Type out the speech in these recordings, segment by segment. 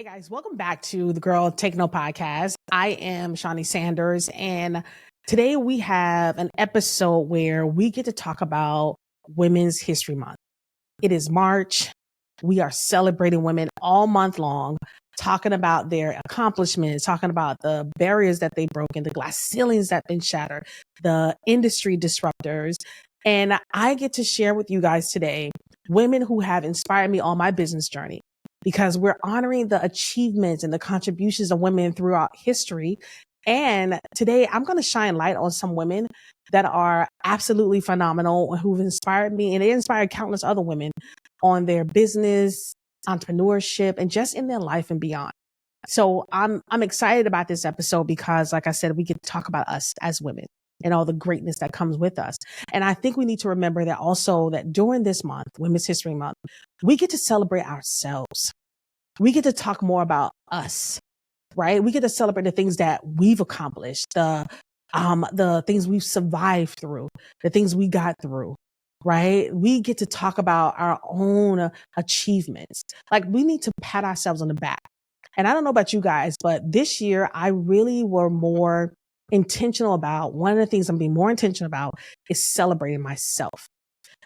Hey guys, welcome back to the Girl Take No podcast. I am Shaunie Sanders, and today we have an episode where we get to talk about Women's History Month. It is March. We are celebrating women all month long, talking about their accomplishments, talking about the barriers that they broke and the glass ceilings that been shattered, the industry disruptors. And I get to share with you guys today women who have inspired me on my business journey, because we're honoring the achievements and the contributions of women throughout history. And today I'm going to shine light on some women that are absolutely phenomenal, who've inspired me, and they inspired countless other women on their business, entrepreneurship, and just in their life and beyond. So I'm excited about this episode because, like I said, we get to talk about us as women and all the greatness that comes with us. And I think we need to remember that also that during this month, Women's History Month, we get to celebrate ourselves. We get to talk more about us, right? We get to celebrate the things that we've accomplished, the things we've survived through, the things we got through, right? We get to talk about our own achievements. Like, we need to pat ourselves on the back. And I don't know about you guys, but this year I really were more intentional about, one of the things I'm being more intentional about is celebrating myself.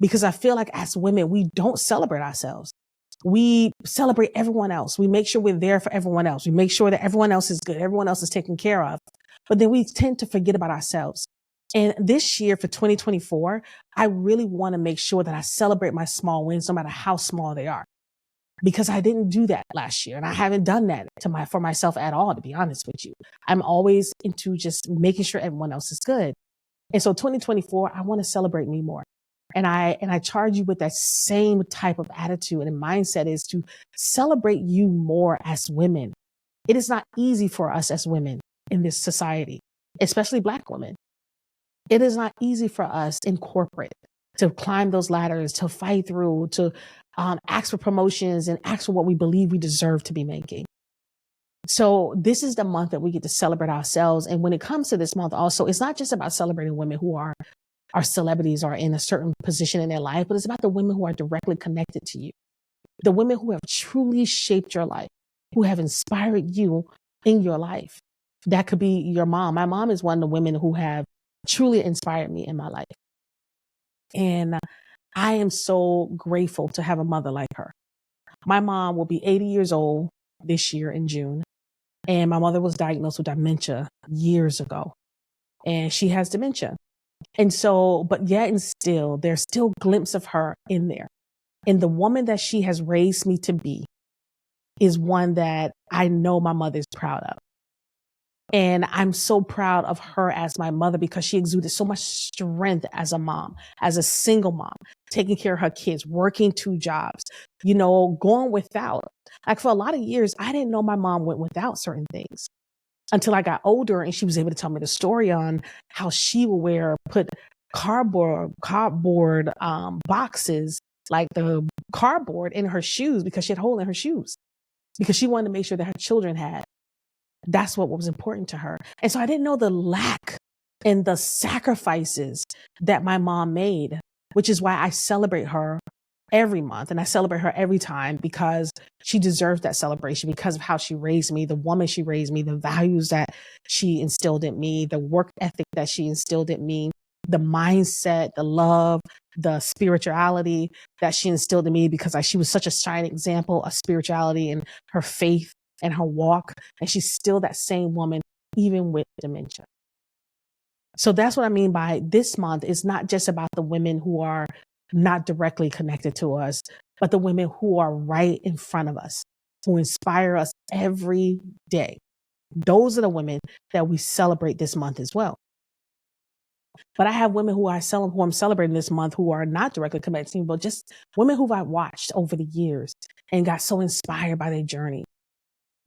Because I feel like as women, we don't celebrate ourselves. We celebrate everyone else. We make sure we're there for everyone else. We make sure that everyone else is good. Everyone else is taken care of. But then we tend to forget about ourselves. And this year for 2024, I really want to make sure that I celebrate my small wins, no matter how small they are. Because I didn't do that last year, and I haven't done that for myself at all, to be honest with you. I'm always into just making sure everyone else is good. And so 2024, I want to celebrate me more. And I charge you with that same type of attitude and mindset, is to celebrate you more as women. It is not easy for us as women in this society, especially Black women. It is not easy for us in corporate to climb those ladders, to fight through, to ask for promotions and ask for what we believe we deserve to be making. So this is the month that we get to celebrate ourselves. And when it comes to this month also, it's not just about celebrating women who are celebrities or in a certain position in their life, but it's about the women who are directly connected to you. The women who have truly shaped your life, who have inspired you in your life. That could be your mom. My mom is one of the women who have truly inspired me in my life. And I am so grateful to have a mother like her. My mom will be 80 years old this year in June. And my mother was diagnosed with dementia years ago. And she has dementia. And so, but yet and still, there's still a glimpse of her in there. And the woman that she has raised me to be is one that I know my mother's proud of. And I'm so proud of her as my mother, because she exuded so much strength as a mom, as a single mom, taking care of her kids, working 2 jobs, going without. Like, for a lot of years, I didn't know my mom went without certain things until I got older, and she was able to tell me the story on how she would put cardboard boxes, like the cardboard, in her shoes because she had a hole in her shoes, because she wanted to make sure that her children had. That's what was important to her. And so I didn't know the lack and the sacrifices that my mom made, which is why I celebrate her every month. And I celebrate her every time, because she deserves that celebration because of how she raised me, the woman she raised me, the values that she instilled in me, the work ethic that she instilled in me, the mindset, the love, the spirituality that she instilled in me, because she was such a shining example of spirituality and her faith and her walk. And she's still that same woman, even with dementia. So that's what I mean by this month is not just about the women who are not directly connected to us, but the women who are right in front of us, who inspire us every day. Those are the women that we celebrate this month as well. But I have women who I'm celebrating this month who are not directly connected to me, but just women who I've watched over the years and got so inspired by their journey.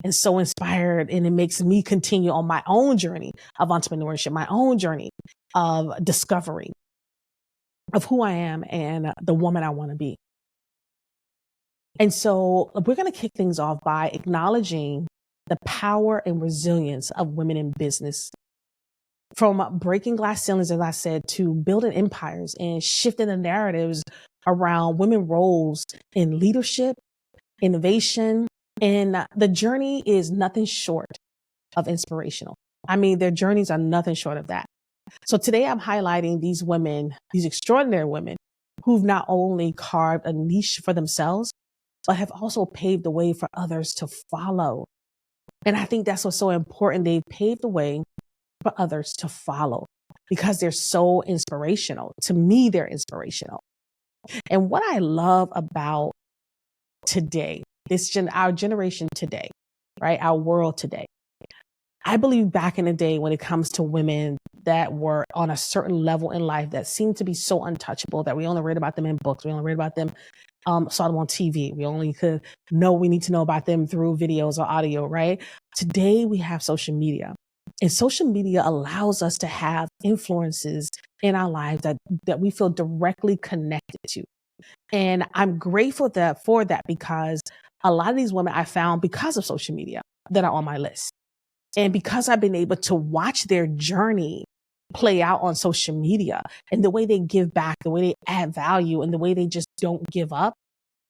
And so inspired, and it makes me continue on my own journey of entrepreneurship, my own journey of discovery of who I am and the woman I want to be. And so we're going to kick things off by acknowledging the power and resilience of women in business. From breaking glass ceilings, as I said, to building empires and shifting the narratives around women roles in leadership, innovation, And the journey is nothing short of inspirational. I mean, their journeys are nothing short of that. So today I'm highlighting these women, these extraordinary women who've not only carved a niche for themselves, but have also paved the way for others to follow. And I think that's what's so important. They've paved the way for others to follow because they're so inspirational. To me, they're inspirational. And what I love about today, our generation today, right? Our world today. I believe back in the day when it comes to women that were on a certain level in life that seemed to be so untouchable that we only read about them in books. We only read about them, saw them on TV. We only we need to know about them through videos or audio, right? Today we have social media. And social media allows us to have influences in our lives that we feel directly connected to. And I'm grateful for that because a lot of these women I found because of social media that are on my list. And because I've been able to watch their journey play out on social media and the way they give back, the way they add value and the way they just don't give up,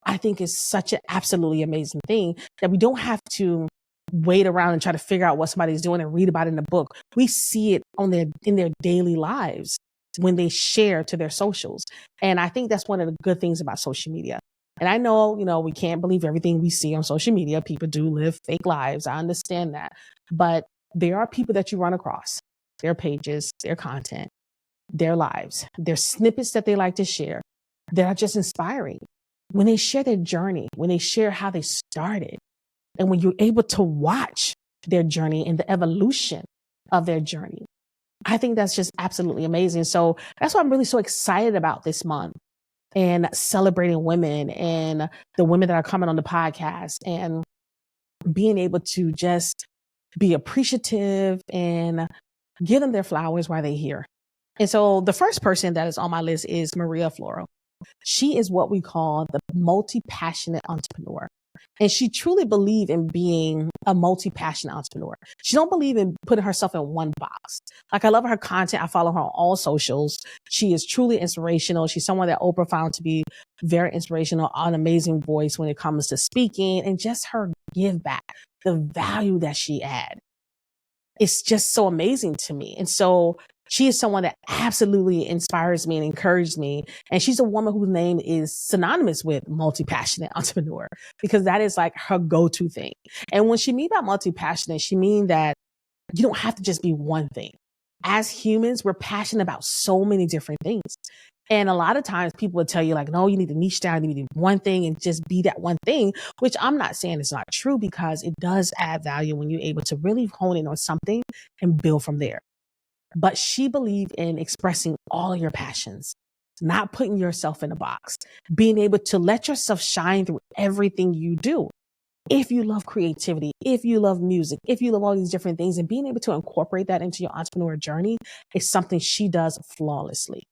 I think is such an absolutely amazing thing that we don't have to wait around and try to figure out what somebody's doing and read about it in a book. We see it in their daily lives when they share to their socials. And I think that's one of the good things about social media. And I know, we can't believe everything we see on social media. People do live fake lives. I understand that. But there are people that you run across, their pages, their content, their lives, their snippets that they like to share that are just inspiring. When they share their journey, when they share how they started, and when you're able to watch their journey and the evolution of their journey, I think that's just absolutely amazing. So that's why I'm really so excited about this month and celebrating women and the women that are coming on the podcast and being able to just be appreciative and give them their flowers while they're here. And so the first person that is on my list is Maria Floro. She is what we call the multi-passionate entrepreneur. And she truly believes in being a multi-passionate entrepreneur. She don't believe in putting herself in one box. Like, I love her content. I follow her on all socials. She is truly inspirational. She's someone that Oprah found to be very inspirational, an amazing voice when it comes to speaking and just her give back, the value that she adds. It's just so amazing to me. And so she is someone that absolutely inspires me and encourages me. And she's a woman whose name is synonymous with multi-passionate entrepreneur because that is like her go-to thing. And when she means about multi-passionate, she means that you don't have to just be one thing. As humans, we're passionate about so many different things. And a lot of times people would tell you like, no, you need to niche down, you need to do one thing and just be that one thing, which I'm not saying is not true because it does add value when you're able to really hone in on something and build from there. But she believed in expressing all of your passions, not putting yourself in a box, being able to let yourself shine through everything you do. If you love creativity, if you love music, if you love all these different things and being able to incorporate that into your entrepreneur journey is something she does flawlessly.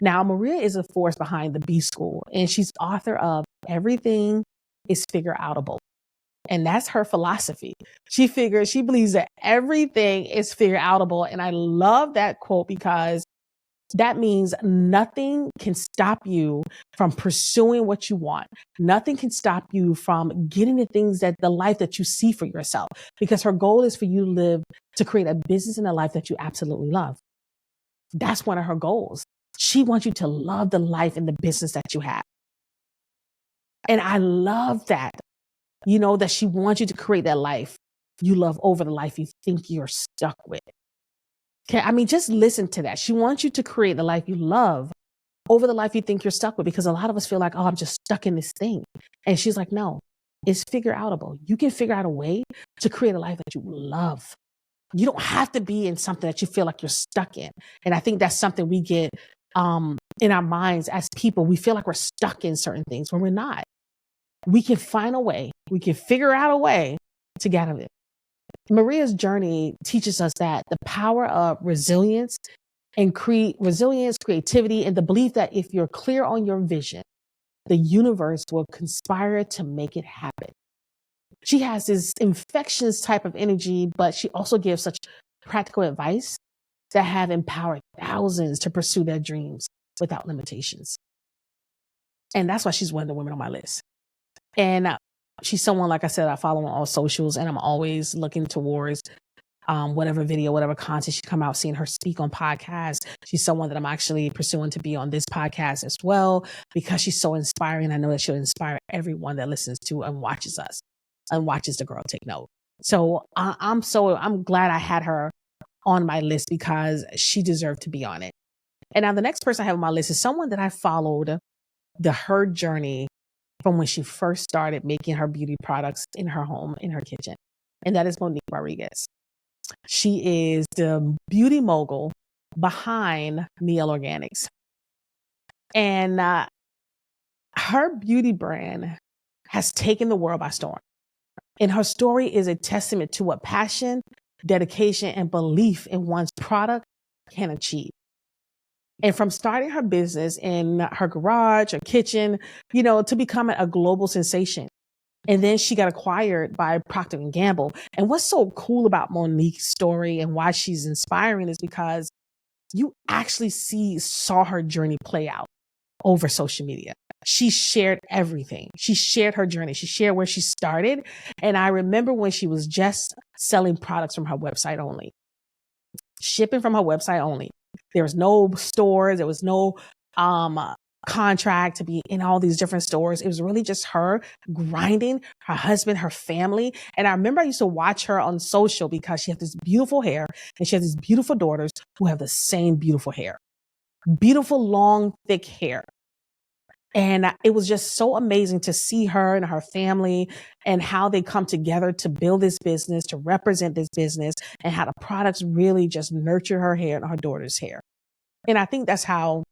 Now, Maria is a force behind the B School, and she's author of Everything is Figure Outable. And that's her philosophy. She believes that everything is figure outable. And I love that quote because that means nothing can stop you from pursuing what you want. Nothing can stop you from getting the life that you see for yourself, because her goal is for you to create a business and a life that you absolutely love. That's one of her goals. She wants you to love the life and the business that you have. And I love that, that she wants you to create that life you love over the life you think you're stuck with. Okay. I mean, just listen to that. She wants you to create the life you love over the life you think you're stuck with, because a lot of us feel like, oh, I'm just stuck in this thing. And she's like, no, it's figure outable. You can figure out a way to create a life that you love. You don't have to be in something that you feel like you're stuck in. And I think that's something we get in our minds as people. We feel like we're stuck in certain things when we're not. We can find a way. We can figure out a way to get out of it. Maria's journey teaches us that the power of resilience, creativity, and the belief that if you're clear on your vision, the universe will conspire to make it happen. She has this infectious type of energy, but she also gives such practical advice that have empowered thousands to pursue their dreams without limitations. And that's why she's one of the women on my list. And She's someone, like I said, I follow on all socials, and I'm always looking towards whatever video, whatever content she come out, seeing her speak on podcasts. She's someone that I'm actually pursuing to be on this podcast as well, because she's so inspiring. I know that she'll inspire everyone that listens to and watches us and watches The Girl Take Note. So I'm glad I had her on my list because she deserved to be on it. And now the next person I have on my list is someone that I followed her journey from when she first started making her beauty products in her home, in her kitchen. And that is Monique Rodriguez. She is the beauty mogul behind Miel Organics. And her beauty brand has taken the world by storm. And her story is a testament to what passion, dedication, and belief in one's product can achieve. And from starting her business in her garage or kitchen, to becoming a global sensation. And then she got acquired by Procter & Gamble. And what's so cool about Monique's story and why she's inspiring is because you actually saw her journey play out over social media. She shared everything. She shared her journey. She shared where she started. And I remember when she was just selling products from her website only, shipping from her website only. There was no stores. There was no contract to be in all these different stores. It was really just her grinding, her husband, her family. And I remember I used to watch her on social because she had this beautiful hair and she has these beautiful daughters who have the same beautiful hair, beautiful, long, thick hair. And it was just so amazing to see her and her family and how they come together to build this business, to represent this business, and how the products really just nurture her hair and her daughter's hair. And I think that's how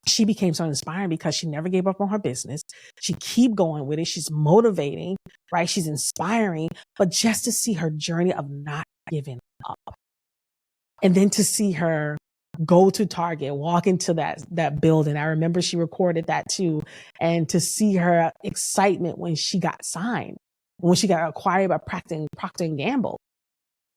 she became so inspiring, because she never gave up on her business. She keep going with it. She's motivating, right? She's inspiring, but just to see her journey of not giving up. And then to see her go to Target, walk into that building. I remember she recorded that too. And to see her excitement when she got signed, when she got acquired by Procter & Gamble.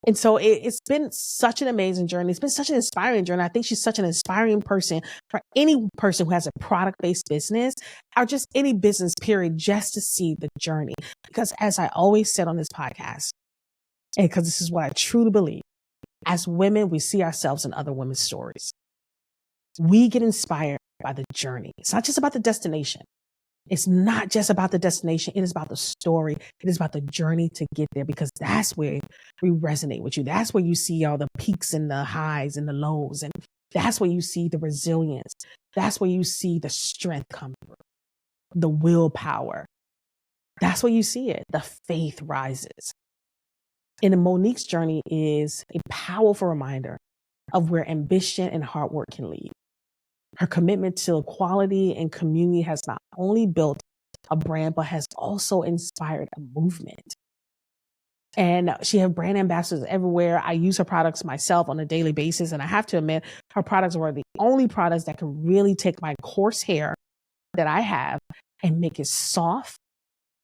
And so it's been such an amazing journey. It's been such an inspiring journey. I think she's such an inspiring person for any person who has a product-based business or just any business period, just to see the journey. Because as I always said on this podcast, and because this is what I truly believe, as women, we see ourselves in other women's stories. We get inspired by the journey. It's not just about the destination. It's not just about the destination. It is about the story. It is about the journey to get there, because that's where we resonate with you. That's where you see all the peaks and the highs and the lows. And that's where you see the resilience. That's where you see the strength come through, the willpower. That's where you see it. The faith rises. And Monique's journey is a powerful reminder of where ambition and hard work can lead. Her commitment to equality and community has not only built a brand, but has also inspired a movement. And she has brand ambassadors everywhere. I use her products myself on a daily basis. And I have to admit, her products were the only products that can really take my coarse hair that I have and make it soft,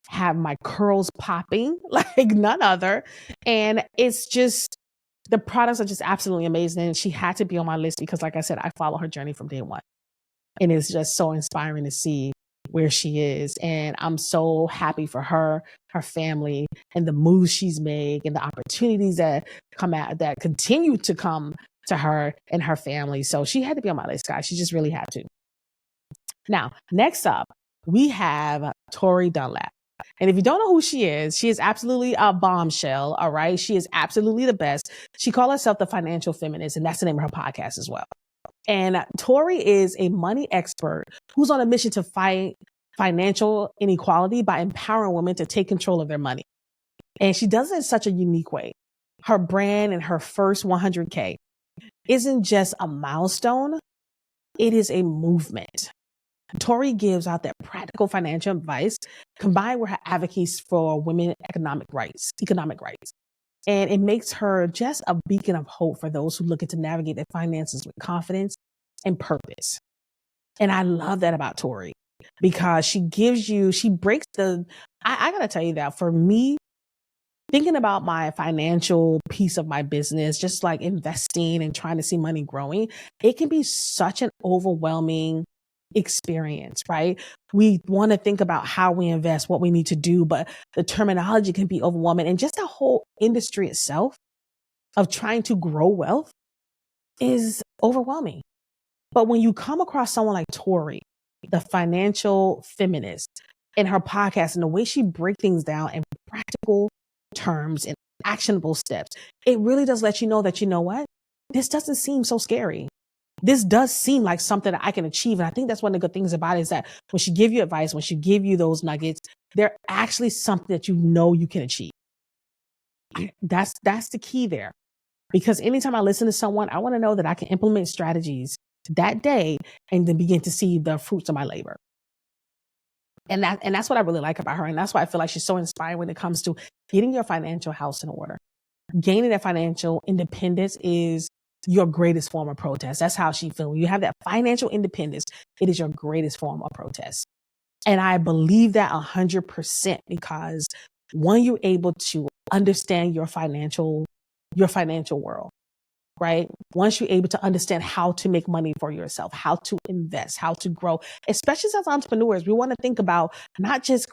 have my curls popping like none other. And it's just, the products are just absolutely amazing. And she had to be on my list because, like I said, I follow her journey from day one. And it's just so inspiring to see where she is. And I'm so happy for her, her family, and the moves she's made and the opportunities that continue to come to her and her family. So she had to be on my list, guys. She just really had to. Now, next up, we have Tori Dunlap. And if you don't know who she is absolutely a bombshell. All right. She is absolutely the best. She calls herself the financial feminist, and that's the name of her podcast as well. And Tori is a money expert who's on a mission to fight financial inequality by empowering women to take control of their money. And she does it in such a unique way. Her brand and her first 100K isn't just a milestone. It is a movement. Tori gives out that practical financial advice combined with her advocacy for women economic rights. And it makes her just a beacon of hope for those who looking to navigate their finances with confidence and purpose. And I love that about Tori, because she breaks I gotta tell you that for me, thinking about my financial piece of my business, just like investing and trying to see money growing, it can be such an overwhelming experience, right? We want to think about how we invest, what we need to do, but the terminology can be overwhelming. And just the whole industry itself of trying to grow wealth is overwhelming. But when you come across someone like Tori, the financial feminist, in her podcast and the way she breaks things down in practical terms and actionable steps, it really does let you know that, you know what? This doesn't seem so scary. This does seem like something that I can achieve. And I think that's one of the good things about it is that when she give you advice, when she give you those nuggets, they're actually something that you know you can achieve. That's the key there. Because anytime I listen to someone, I want to know that I can implement strategies that day and then begin to see the fruits of my labor. And that's what I really like about her. And that's why I feel like she's so inspiring when it comes to getting your financial house in order. Gaining that financial independence is your greatest form of protest. That's how she feels. When you have that financial independence, it is your greatest form of protest. And I believe that 100% because one, you're able to understand your financial world. Right? Once you're able to understand how to make money for yourself, how to invest, how to grow, especially as entrepreneurs, we want to think about not just,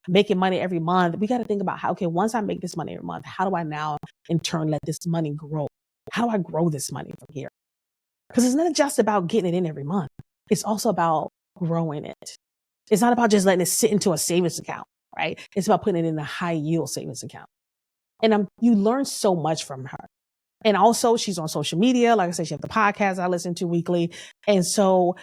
making money every month. We got to think about how, okay, once I make this money every month, how do I now in turn let this money grow? How do I grow this money from here? Because it's not just about getting it in every month. It's also about growing it. It's not about just letting it sit into a savings account, right? It's about putting it in a high yield savings account. And you learn so much from her. And also she's on social media. Like I said, she has the podcast I listen to weekly. And so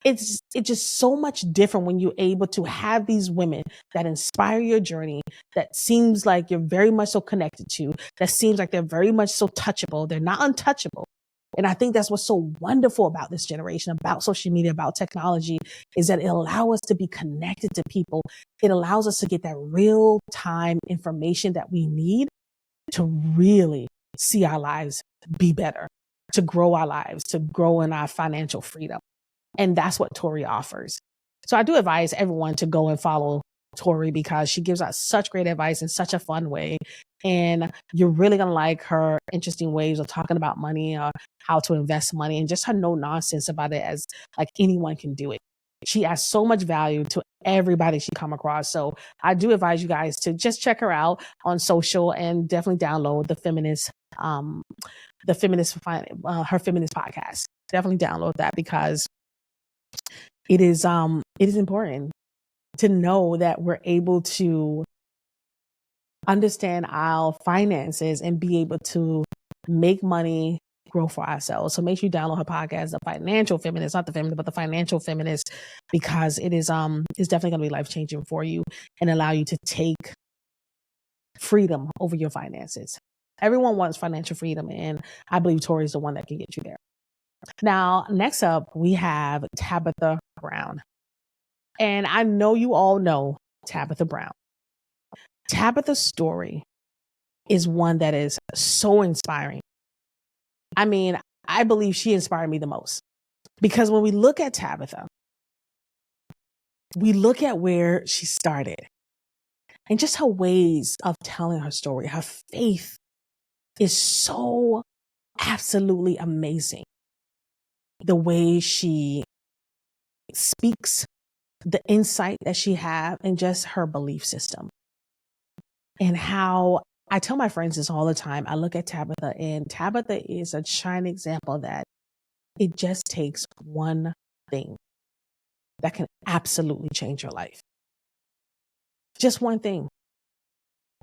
it's just so much different when you're able to have these women that inspire your journey, that seems like you're very much so connected to, that seems like they're very much so touchable. They're not untouchable. And I think that's what's so wonderful about this generation, about social media, about technology, is that it allows us to be connected to people. It allows us to get that real time information that we need to really see our lives be better, to grow our lives, to grow in our financial freedom. And that's what Tori offers. So I do advise everyone to go and follow Tori because she gives out such great advice in such a fun way. And you're really going to like her interesting ways of talking about money, or how to invest money, and just her no nonsense about it, as like anyone can do it. She adds so much value to everybody she come across. So I do advise you guys to just check her out on social and definitely download her feminist podcast. Definitely download that because it is important to know that we're able to understand our finances and be able to make money, grow for ourselves. So make sure you download her podcast, The Financial Feminist, not the feminist, but The Financial Feminist, because it's definitely going to be life-changing for you and allow you to take freedom over your finances. Everyone wants financial freedom, and I believe Tori is the one that can get you there. Now, next up, we have Tabitha Brown. And I know you all know Tabitha Brown. Tabitha's story is one that is so inspiring. I mean, I believe she inspired me the most because when we look at Tabitha, we look at where she started and just her ways of telling her story. Her faith is so absolutely amazing. The way she speaks, the insight that she has, and just her belief system. And how I tell my friends this all the time. I look at Tabitha, and Tabitha is a shining example that it just takes one thing that can absolutely change your life. Just one thing.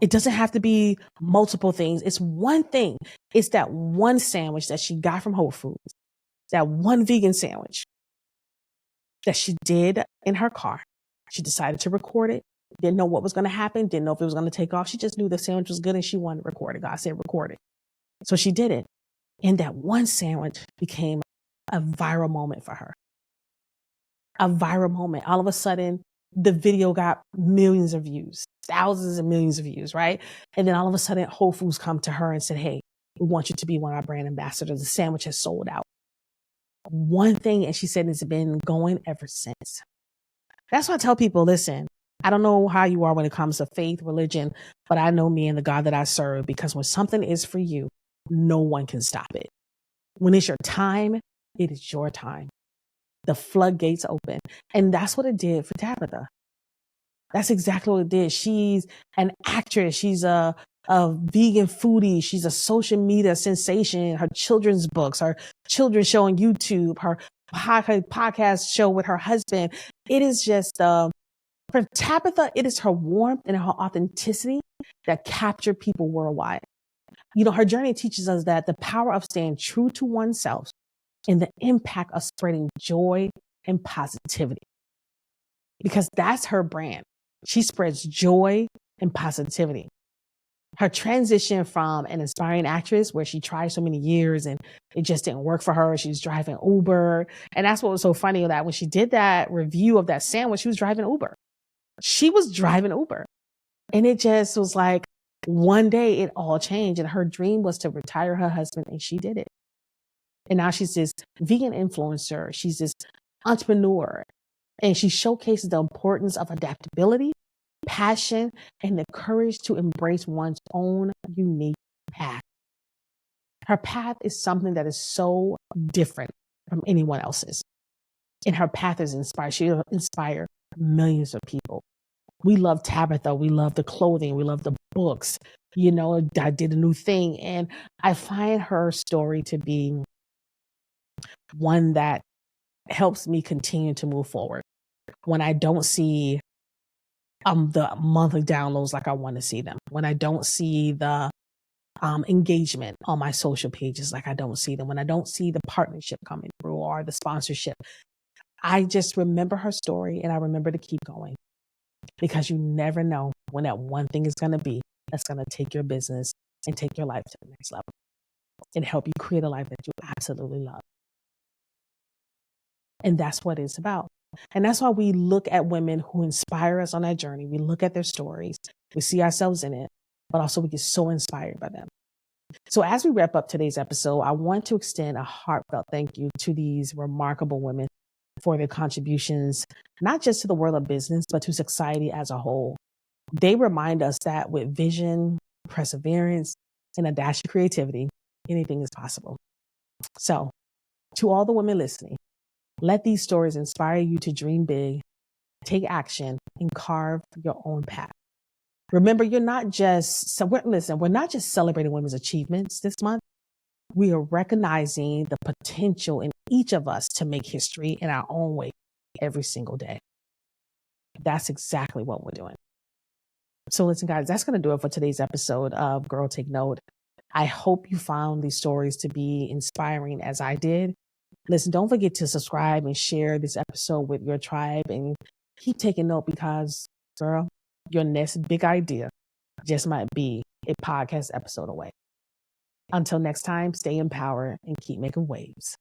It doesn't have to be multiple things. It's one thing. It's that one sandwich that she got from Whole Foods, that one vegan sandwich that she did in her car. She decided to record it. Didn't know what was going to happen. Didn't know if it was going to take off. She just knew the sandwich was good and she wanted to record it. God said, record it. So she did it. And that one sandwich became a viral moment for her. A viral moment. All of a sudden, the video got millions of views, thousands and millions of views, right? And then all of a sudden, Whole Foods come to her and said, hey, we want you to be one of our brand ambassadors. The sandwich has sold out. One thing, and she said it's been going ever since. That's why I tell people, listen, I don't know how you are when it comes to faith, religion, but I know me and the God that I serve, because when something is for you, no one can stop it. When it's your time, it is your time. the floodgates open. And that's what it did for Tabitha. That's exactly what it did. She's an actress. She's a vegan foodie. She's a social media sensation. Her children's books, her children's show on YouTube, her podcast show with her husband. It is just, for Tabitha, it is her warmth and her authenticity that capture people worldwide. Her journey teaches us that the power of staying true to oneself and the impact of spreading joy and positivity. Because that's her brand. She spreads joy and positivity. Her transition from an aspiring actress where she tried so many years and it just didn't work for her. She was driving Uber. And that's what was so funny, that when she did that review of that sandwich, she was driving Uber. She was driving Uber. And it just was like, one day it all changed. And her dream was to retire her husband, and she did it. And now she's this vegan influencer. She's this entrepreneur. And she showcases the importance of adaptability, passion, and the courage to embrace one's own unique path. Her path is something that is so different from anyone else's. And her path is inspired. She'll inspire millions of people. We love Tabitha. We love the clothing. We love the books. I did a new thing. And I find her story to be one that helps me continue to move forward when I don't see the monthly downloads like I want to see them, when I don't see the engagement on my social pages like I don't see them, when I don't see the partnership coming through or the sponsorship. I just remember her story, and I remember to keep going, because you never know when that one thing is going to be that's going to take your business and take your life to the next level and help you create a life that you absolutely love. And that's what it's about. And that's why we look at women who inspire us on that journey. We look at their stories. We see ourselves in it, but also we get so inspired by them. So as we wrap up today's episode, I want to extend a heartfelt thank you to these remarkable women for their contributions, not just to the world of business, but to society as a whole. They remind us that with vision, perseverance, and a dash of creativity, anything is possible. So to all the women listening, let these stories inspire you to dream big, take action, and carve your own path. Remember, we're not just celebrating women's achievements this month. We are recognizing the potential in each of us to make history in our own way every single day. That's exactly what we're doing. So listen, guys, that's going to do it for today's episode of Girl Take Note. I hope you found these stories to be inspiring as I did. Listen, don't forget to subscribe and share this episode with your tribe, and keep taking note, because, girl, your next big idea just might be a podcast episode away. Until next time, stay empowered and keep making waves.